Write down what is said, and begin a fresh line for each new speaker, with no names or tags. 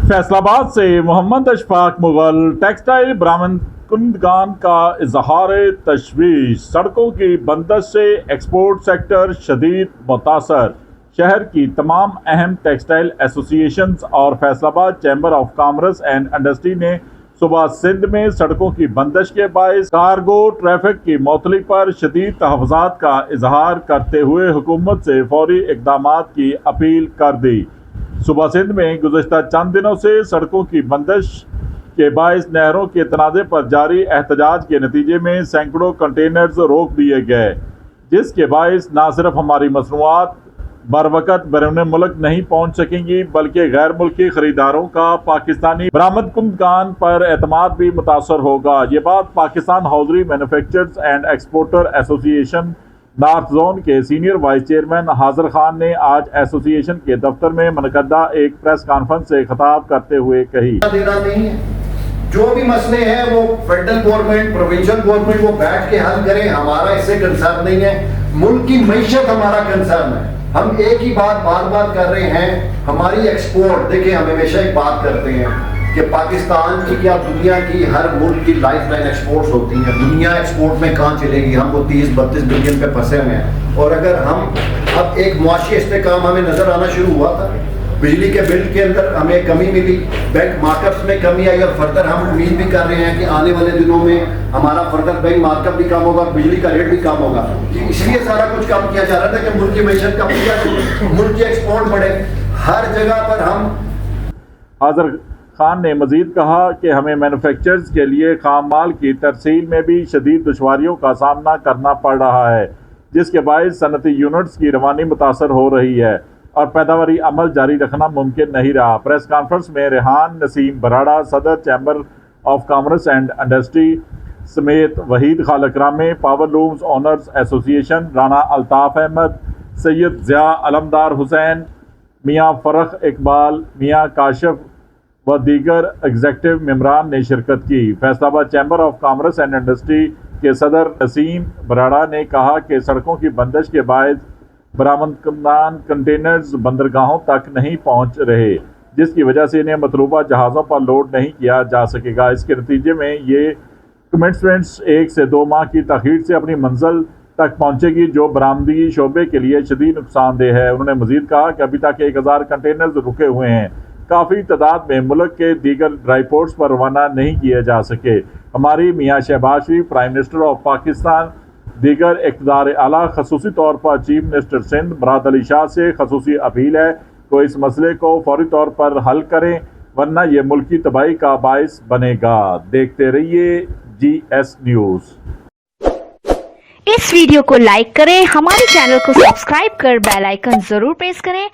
फैसलाबाद से मोहम्मद अशफाक मुगल। टेक्सटाइल बरामदकुंदगान का इजहार तशवीश। सड़कों की बंदिश से एक्सपोर्ट सेक्टर शदीद मुतासर। शहर की तमाम अहम टेक्सटाइल एसोसिएशंस और Faisalabad chamber of commerce and industry ने सुबह सिंध में सड़कों की बंदिश के बायस कार्गो ट्रैफिक की मौतली पर शदीद तहफ़्फ़ुज़ात का इजहार करते हुए हुकूमत से फौरी इक़दामात की अपील कर दी। सुबह सिंध में गुज़श्ता चंद दिनों से सड़कों की बंदिश के बायस नहरों के तनाज़े पर जारी एहतजाज के नतीजे में सैकड़ों कंटेनर्स रोक दिए गए, जिसके बायस न सिर्फ हमारी मसनूआत बरवक़्त बैरून मुल्क नहीं पहुँच सकेंगी, बल्कि गैर मुल्की खरीदारों का पाकिस्तानी बरामदकुंदगान पर एतमाद भी मुतासर होगा। ये बात Pakistan hosiery manufacturers and exporter association north zone के senior vice chairman Hazir Khan ने आज एसोसिएशन के दफ्तर में मुनक़दा एक प्रेस कॉन्फ्रेंस से खिताब करते हुए कही।
जो भी मसले हैं वो फेडरल गवर्नमेंट, प्रोविंशियल गवर्नमेंट वो बैठ के हल करें, हमारा इससे कंसर्न नहीं है। मुल्क की मईशत हमारा कंसर्न है। हम एक ही बात बार बार कर रहे हैं, हमारी एक्सपोर्ट। देखिए, हम हमेशा एक बात करते हैं कि पाकिस्तान की क्या दुनिया की हर मुल्क की लाइफ लाइन एक्सपोर्ट्स होती हैं। दुनिया एक्सपोर्ट में कहाँ चलेगी? हम वो 30-32 बिलियन पे फंसे हुए हैं। और अगर हम अब एक मुआशी इस्तेकाम हमें नजर आना शुरू हुआ था, बिजली के बिल के अंदर हमें कमी मिली, बैंक मार्कअप्स में कमी आई, और फर्दर हम उम्मीद भी कर रहे हैं कि आने वाले दिनों में हमारा फर्दर बैंक मार्कअप भी कम होगा, बिजली का रेट भी कम होगा। इसलिए सारा कुछ कम किया जा रहा था कि मुल्क की मैशत कम किया, मुल्क की एक्सपोर्ट बढ़े। हर जगह पर हम
हाजिर खान ने मजीद कहा कि हमें मैन्युफैक्चरर्स के लिए खाम माल की तरसील में भी शदीद दुश्वारियों का सामना करना पड़ रहा है, जिसके बायस सनती यूनिट्स की रवानी मुतासर हो रही है और पैदावारी अमल जारी रखना मुमकिन नहीं रहा। प्रेस कॉन्फ्रेंस में रेहान नसीम बराड़ा, सदर chamber of commerce and industry समेत Waheed Khaliq Rame, power looms owners association, Rana Altaf Ahmad, Syed Zia Alamdar Hussain, Mian Farrukh Iqbal, मियाँ काशिफ व दीगर एग्जेक्टिव मेंबरान ने शिरकत की। Faisalabad chamber of commerce and industry के सदर नसीम बराड़ा ने कहा कि सड़कों की बंदिश के बायस बरामदकुंदगान कंटेनर्स बंदरगाहों तक नहीं पहुंच रहे, जिसकी वजह से इन्हें मतलूबा जहाज़ों पर लोड नहीं किया जा सकेगा। इसके नतीजे में ये कमिटमेंट्स 1 से 2 माह की तख़ीर से अपनी मंजिल तक पहुंचेगी, जो बरामदगी शोबे के लिए शदीद नुकसानदेह है। उन्होंने मजीद कहा कि अभी तक 1000 कंटेनर्स रुके हुए हैं, काफ़ी तादाद में मुल्क के दीगर ड्राई पोर्ट्स पर रवाना नहीं किए जा सके। हमारी मियाँ शहबाज शरीफ, प्राइम मिनिस्टर ऑफ पाकिस्तान, दीगर इक़्तिदार आला, खसूसी तौर पर चीफ मिनिस्टर सिंध मुराद अली शाह से खसूसी अपील है कि इस मसले को फौरी तौर पर हल करें, वरना यह मुल्की तबाही का बायस बनेगा। देखते रहिए GS न्यूज़।
इस वीडियो को लाइक करें, हमारे चैनल को सब्सक्राइब कर बेल आइकन जरूर प्रेस करें